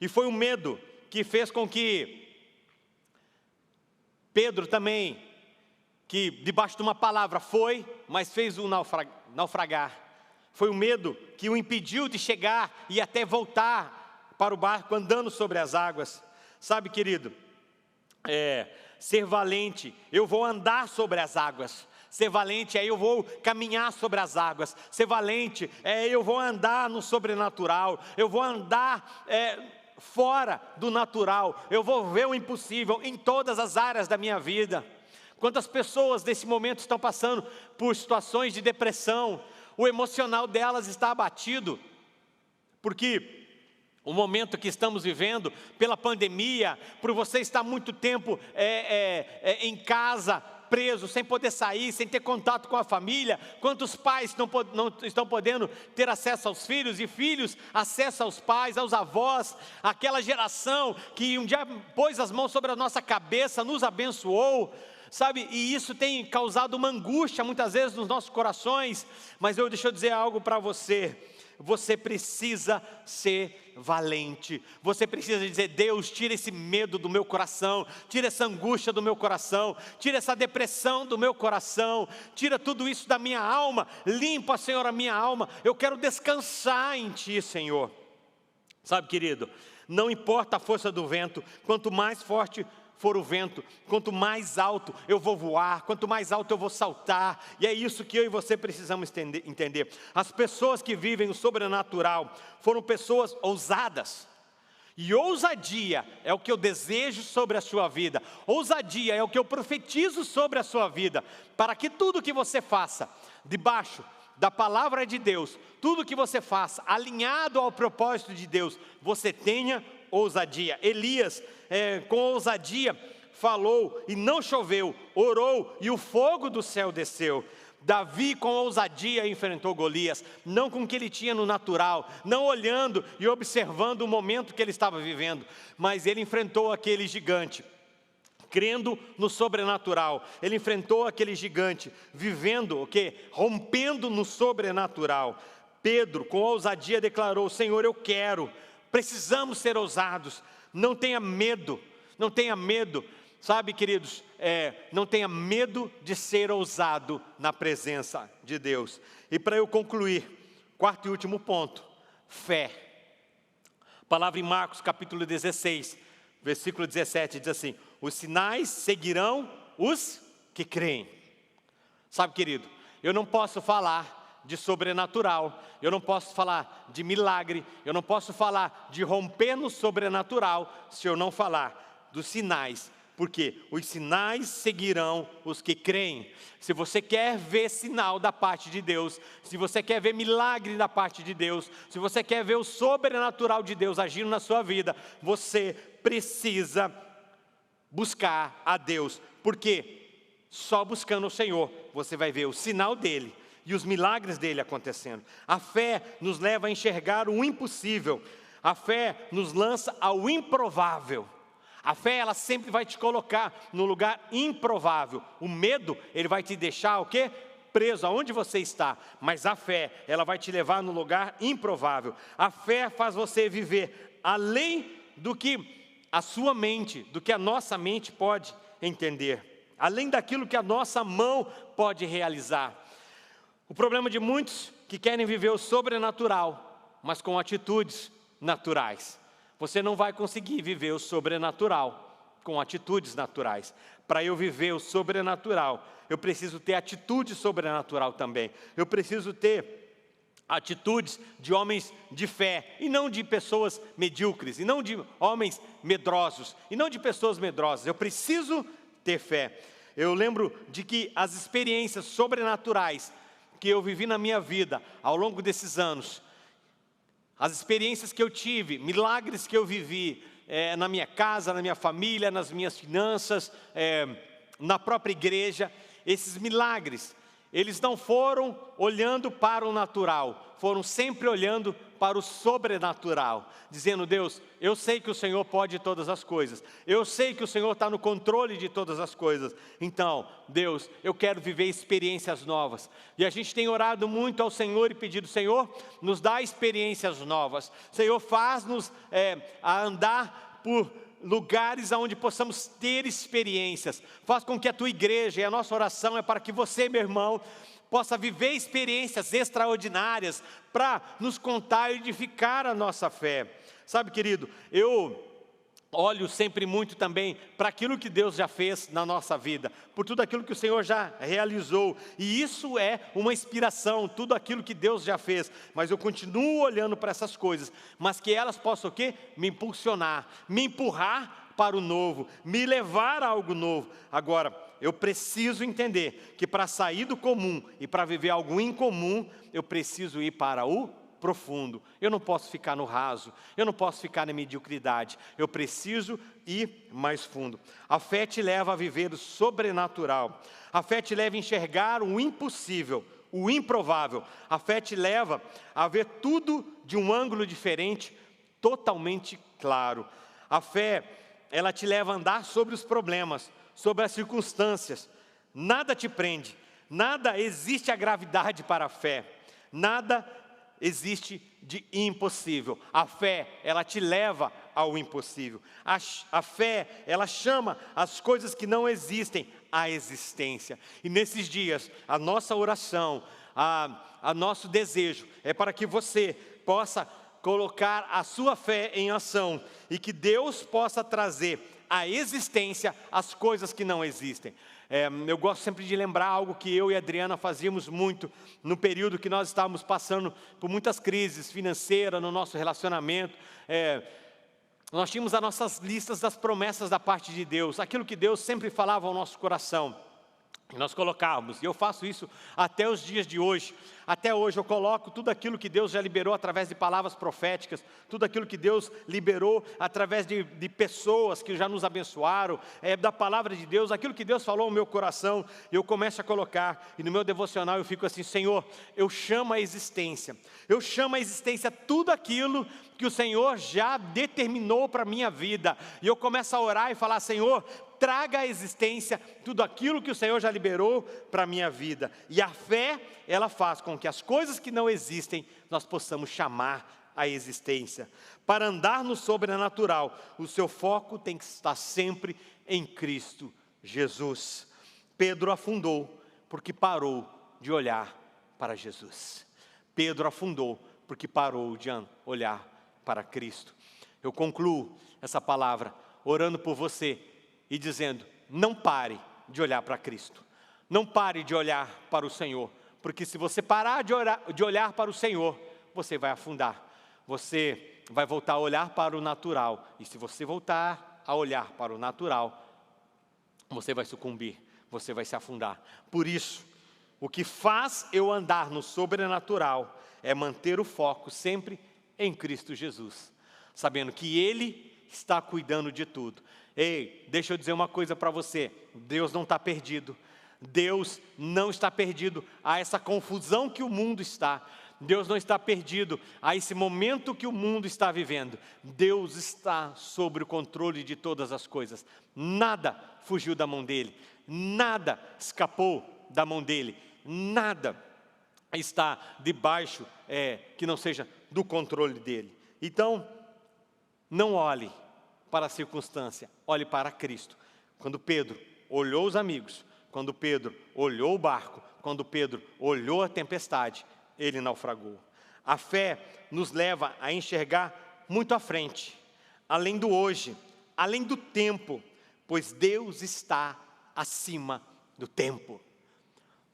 E foi o medo que fez com que Pedro também, que debaixo de uma palavra foi, mas fez o naufragar. foi o medo que o impediu de chegar e até voltar para o barco andando sobre as águas. Sabe, querido, ser valente, eu vou andar sobre as águas. Ser valente eu vou caminhar sobre as águas. Ser valente eu vou andar no sobrenatural. Eu vou andar fora do natural. Eu vou ver o impossível em todas as áreas da minha vida. Quantas pessoas nesse momento estão passando por situações de depressão? O emocional delas está abatido, porque o momento que estamos vivendo, pela pandemia, por você estar muito tempo em casa, preso, sem poder sair, sem ter contato com a família. Quantos pais não estão podendo ter acesso aos filhos, e filhos acesso aos pais, aos avós, aquela geração que um dia pôs as mãos sobre a nossa cabeça, nos abençoou, sabe? E isso tem causado uma angústia muitas vezes nos nossos corações. Mas deixa eu dizer algo para você. Você precisa ser valente. Você precisa dizer: Deus, tira esse medo do meu coração, tira essa angústia do meu coração, tira essa depressão do meu coração, tira tudo isso da minha alma, limpa, Senhor, a minha alma. Eu quero descansar em Ti, Senhor. Sabe, querido, não importa a força do vento, quanto mais forte for o vento, quanto mais alto eu vou voar, quanto mais alto eu vou saltar. E é isso que eu e você precisamos entender. As pessoas que vivem o sobrenatural foram pessoas ousadas. E ousadia é o que eu desejo sobre a sua vida. Ousadia é o que eu profetizo sobre a sua vida, para que tudo que você faça debaixo da palavra de Deus, tudo que você faça alinhado ao propósito de Deus, você tenha ousadia. Elias, com ousadia, falou e não choveu, orou e o fogo do céu desceu. Davi, com ousadia, enfrentou Golias, não com o que ele tinha no natural, não olhando e observando o momento que ele estava vivendo, mas ele enfrentou aquele gigante, crendo no sobrenatural. Ele enfrentou aquele gigante, vivendo o quê? Rompendo no sobrenatural. Pedro, com ousadia, declarou: Senhor, eu quero. Precisamos ser ousados. Não tenha medo, não tenha medo. Sabe, queridos, não tenha medo de ser ousado na presença de Deus. E para eu concluir, quarto e último ponto, fé. A palavra em Marcos capítulo 16, versículo 17 diz assim: os sinais seguirão os que creem. Sabe, querido, eu não posso falar de sobrenatural, eu não posso falar de milagre, eu não posso falar de romper no sobrenatural se eu não falar dos sinais, porque os sinais seguirão os que creem. Se você quer ver sinal da parte de Deus, se você quer ver milagre da parte de Deus, se você quer ver o sobrenatural de Deus agindo na sua vida, você precisa buscar a Deus, porque só buscando o Senhor você vai ver o sinal dele e os milagres dele acontecendo. A fé nos leva a enxergar o impossível. A fé nos lança ao improvável. A fé, ela sempre vai te colocar no lugar improvável. O medo, ele vai te deixar o quê? Preso aonde você está. Mas a fé, ela vai te levar no lugar improvável. A fé faz você viver além do que a sua mente, do que a nossa mente pode entender. Além daquilo que a nossa mão pode realizar. O problema de muitos que querem viver o sobrenatural, mas com atitudes naturais. Você não vai conseguir viver o sobrenatural com atitudes naturais. Para eu viver o sobrenatural, eu preciso ter atitude sobrenatural também. Eu preciso ter atitudes de homens de fé, e não de pessoas medíocres, e não de homens medrosos, e não de pessoas medrosas. Eu preciso ter fé. Eu lembro de que as experiências sobrenaturais que eu vivi na minha vida ao longo desses anos, as experiências que eu tive, milagres que eu vivi na minha casa, na minha família, nas minhas finanças, na própria igreja, esses milagres, eles não foram olhando para o natural, foram sempre olhando para o sobrenatural, dizendo: Deus, eu sei que o Senhor pode todas as coisas, eu sei que o Senhor está no controle de todas as coisas, então, Deus, eu quero viver experiências novas. E a gente tem orado muito ao Senhor e pedido: Senhor, nos dá experiências novas, Senhor, faz-nos a andar por lugares onde possamos ter experiências. Faz com que a tua igreja, e a nossa oração é para que você, meu irmão, possa viver experiências extraordinárias para nos contar e edificar a nossa fé. Sabe, querido, eu olho sempre muito também para aquilo que Deus já fez na nossa vida, por tudo aquilo que o Senhor já realizou, e isso é uma inspiração, tudo aquilo que Deus já fez, mas eu continuo olhando para essas coisas, mas que elas possam o quê? Me impulsionar, me empurrar para o novo, me levar a algo novo. Agora, eu preciso entender que para sair do comum e para viver algo incomum, eu preciso ir para o profundo. Eu não posso ficar no raso, eu não posso ficar na mediocridade, eu preciso ir mais fundo. A fé te leva a viver o sobrenatural, a fé te leva a enxergar o impossível, o improvável, a fé te leva a ver tudo de um ângulo diferente, totalmente claro. A fé, ela te leva a andar sobre os problemas, sobre as circunstâncias. Nada te prende, nada existe a gravidade para a fé, nada existe de impossível. A fé, ela te leva ao impossível. A fé, ela chama as coisas que não existem à existência. E nesses dias, a nossa oração, a nosso desejo é para que você possa colocar a sua fé em ação e que Deus possa trazer à existência as coisas que não existem. Eu gosto sempre de lembrar algo que eu e a Adriana fazíamos muito no período que nós estávamos passando por muitas crises financeiras no nosso relacionamento. Nós tínhamos as nossas listas das promessas da parte de Deus, aquilo que Deus sempre falava ao nosso coração. Nós colocávamos, e eu faço isso até os dias de hoje. Até hoje eu coloco tudo aquilo que Deus já liberou através de palavras proféticas, tudo aquilo que Deus liberou através de pessoas que já nos abençoaram, da palavra de Deus, aquilo que Deus falou ao meu coração, eu começo a colocar, e no meu devocional eu fico assim: Senhor, eu chamo à existência tudo aquilo que o Senhor já determinou para a minha vida, e eu começo a orar e falar: Senhor, traga à existência tudo aquilo que o Senhor já liberou para a minha vida. E a fé, ela faz com que as coisas que não existem, nós possamos chamar à existência. Para andar no sobrenatural, o seu foco tem que estar sempre em Cristo Jesus. Pedro afundou porque parou de olhar para Jesus. Pedro afundou porque parou de olhar para Cristo. Eu concluo essa palavra orando por você e dizendo: não pare de olhar para Cristo, não pare de olhar para o Senhor, porque se você parar de olhar para o Senhor, você vai afundar, você vai voltar a olhar para o natural, e se você voltar a olhar para o natural, você vai sucumbir, você vai se afundar. Por isso, o que faz eu andar no sobrenatural é manter o foco sempre em Cristo Jesus, sabendo que Ele está cuidando de tudo. Ei, deixa eu dizer uma coisa para você: Deus não está perdido, Deus não está perdido a essa confusão que o mundo está, Deus não está perdido a esse momento que o mundo está vivendo. Deus está sob o controle de todas as coisas, nada fugiu da mão dEle, nada escapou da mão dEle, nada está debaixo que não seja do controle dEle. Então, não olhe para a circunstância, olhe para Cristo. Quando Pedro olhou os amigos, quando Pedro olhou o barco, quando Pedro olhou a tempestade, ele naufragou. A fé nos leva a enxergar muito à frente, além do hoje, além do tempo, pois Deus está acima do tempo.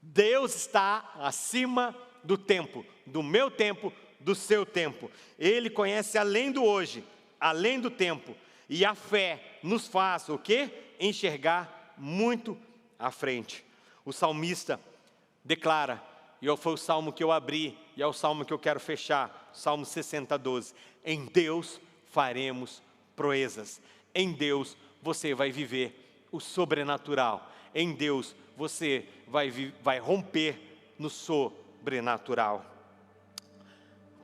Deus está acima do tempo, do meu tempo, do seu tempo. Ele conhece além do hoje, além do tempo. E a fé nos faz o quê? Enxergar muito à frente. O salmista declara, e foi o salmo que eu abri, e é o salmo que eu quero fechar, Salmo 60:12. Em Deus faremos proezas. Em Deus você vai viver o sobrenatural. Em Deus você vai romper no sobrenatural.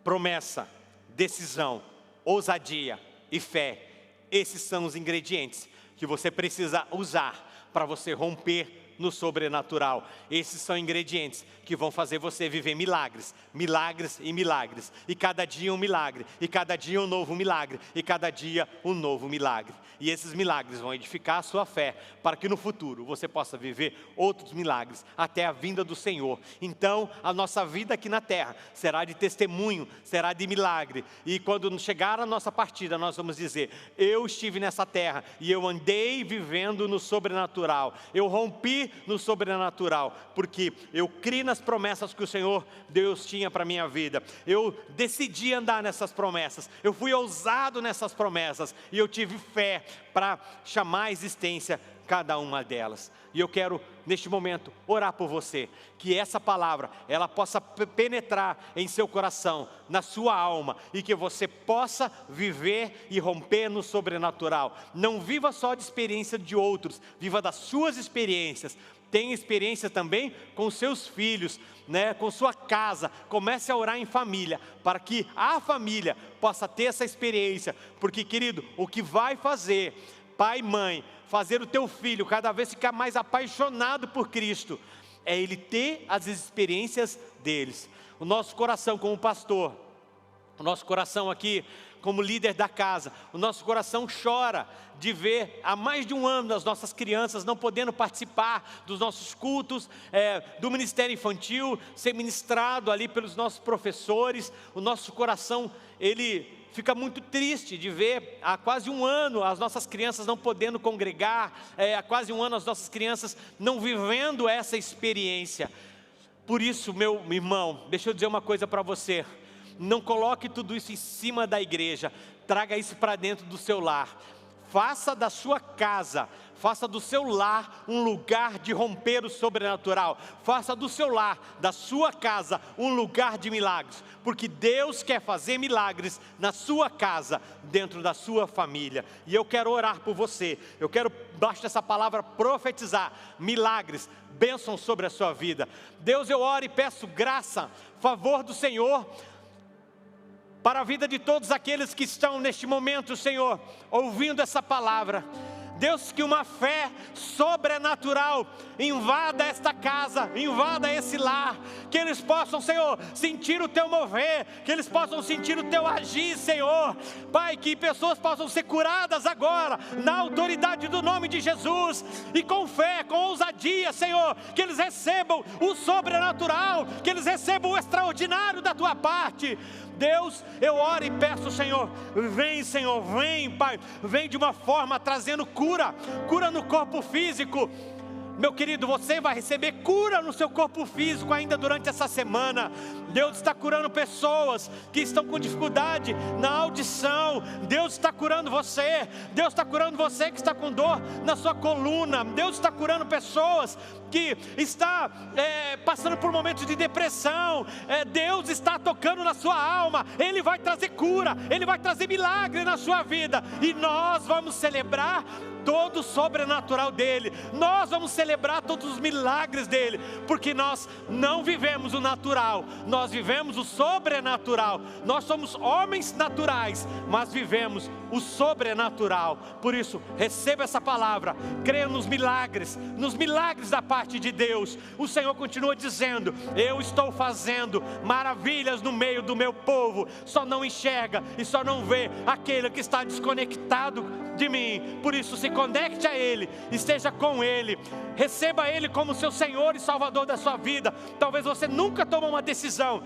Promessa, decisão, ousadia e fé. Esses são os ingredientes que você precisa usar para você romper no sobrenatural. Esses são ingredientes que vão fazer você viver milagres, milagres e milagres. E cada dia um milagre, e cada dia um novo milagre, e cada dia um novo milagre. E esses milagres vão edificar a sua fé, para que no futuro você possa viver outros milagres, até a vinda do Senhor. Então, a nossa vida aqui na terra será de testemunho, será de milagre. E quando chegar a nossa partida, nós vamos dizer: eu estive nessa terra, e eu andei vivendo no sobrenatural. Eu rompi no sobrenatural, porque eu criei nas promessas que o Senhor Deus tinha para a minha vida. Eu decidi andar nessas promessas, eu fui ousado nessas promessas, e eu tive fé para chamar à existência cada uma delas. E eu quero, neste momento, orar por você, que essa palavra, ela possa penetrar em seu coração, na sua alma, e que você possa viver e romper no sobrenatural. Não viva só de experiência de outros, viva das suas experiências. Tenha experiência também com seus filhos, né, com sua casa. Comece a orar em família, para que a família possa ter essa experiência. Porque, querido, o que vai fazer, pai e mãe, fazer o teu filho cada vez ficar mais apaixonado por Cristo, é ele ter as experiências deles. O nosso coração como pastor, o nosso coração aqui como líder da casa, o nosso coração chora de ver há mais de um ano as nossas crianças não podendo participar dos nossos cultos, do ministério infantil, ser ministrado ali pelos nossos professores. O nosso coração, ele fica muito triste de ver há quase um ano as nossas crianças não podendo congregar, há quase um ano as nossas crianças não vivendo essa experiência. Por isso, meu irmão, deixa eu dizer uma coisa para você: não coloque tudo isso em cima da igreja, traga isso para dentro do seu lar. Faça da sua casa, faça do seu lar um lugar de romper o sobrenatural. Faça do seu lar, da sua casa, um lugar de milagres. Porque Deus quer fazer milagres na sua casa, dentro da sua família. E eu quero orar por você. Eu quero, baixo dessa palavra, profetizar milagres, bênçãos sobre a sua vida. Deus, eu oro e peço graça, favor do Senhor, para a vida de todos aqueles que estão neste momento, Senhor, ouvindo essa palavra. Deus, que uma fé sobrenatural invada esta casa, invada esse lar, que eles possam, Senhor, sentir o Teu mover, que eles possam sentir o Teu agir, Senhor. Pai, que pessoas possam ser curadas agora, na autoridade do nome de Jesus, e com fé, com ousadia, Senhor, que eles recebam o sobrenatural, que eles recebam o extraordinário da Tua parte. Deus, eu oro e peço, Senhor, vem, Pai, vem de uma forma trazendo cura no corpo físico. Meu querido, você vai receber cura no seu corpo físico ainda durante essa semana. Deus está curando pessoas que estão com dificuldade na audição. Deus está curando você. Deus está curando você que está com dor na sua coluna. Deus está curando pessoas que está passando por momentos de depressão. Deus está tocando na sua alma. Ele vai trazer cura, Ele vai trazer milagre na sua vida. E nós vamos celebrar todo o sobrenatural dEle. Nós vamos celebrar todos os milagres dEle, porque nós não vivemos o natural, nós vivemos o sobrenatural. Nós somos homens naturais, mas vivemos o sobrenatural. Por isso, receba essa palavra, creia nos milagres da parte de Deus. O Senhor continua dizendo: eu estou fazendo maravilhas no meio do meu povo. Só não enxerga e só não vê aquele que está desconectado de mim. Por isso, se conecte a Ele, esteja com Ele, receba Ele como seu Senhor e Salvador da sua vida. Talvez você nunca tomou uma decisão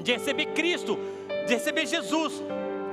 de receber Cristo, de receber Jesus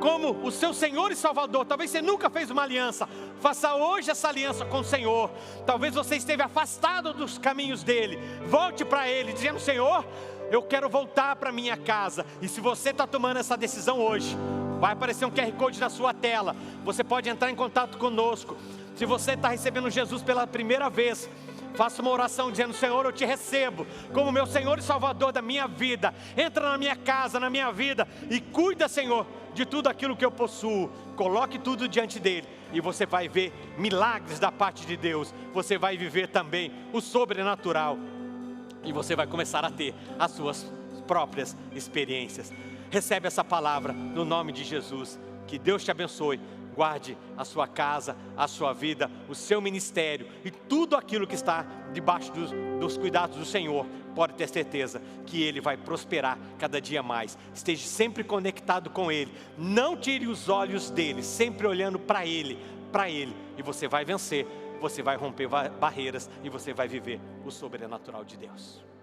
como o seu Senhor e Salvador. Talvez você nunca fez uma aliança. Faça hoje essa aliança com o Senhor. Talvez você esteve afastado dos caminhos dEle. Volte para Ele, dizendo: Senhor, eu quero voltar para minha casa. E se você está tomando essa decisão hoje, vai aparecer um QR Code na sua tela. Você pode entrar em contato conosco. Se você está recebendo Jesus pela primeira vez, faça uma oração dizendo: Senhor, eu te recebo como meu Senhor e Salvador da minha vida. Entra na minha casa, na minha vida, e cuida, Senhor, de tudo aquilo que eu possuo. Coloque tudo diante dEle, e você vai ver milagres da parte de Deus. Você vai viver também o sobrenatural, e você vai começar a ter as suas próprias experiências. Recebe essa palavra no nome de Jesus. Que Deus te abençoe. guarde a sua casa, a sua vida, o seu ministério e tudo aquilo que está debaixo dos cuidados do Senhor. Pode ter certeza que Ele vai prosperar cada dia mais. Esteja sempre conectado com Ele. Não tire os olhos dEle, sempre olhando para Ele, e você vai vencer, você vai romper barreiras e você vai viver o sobrenatural de Deus.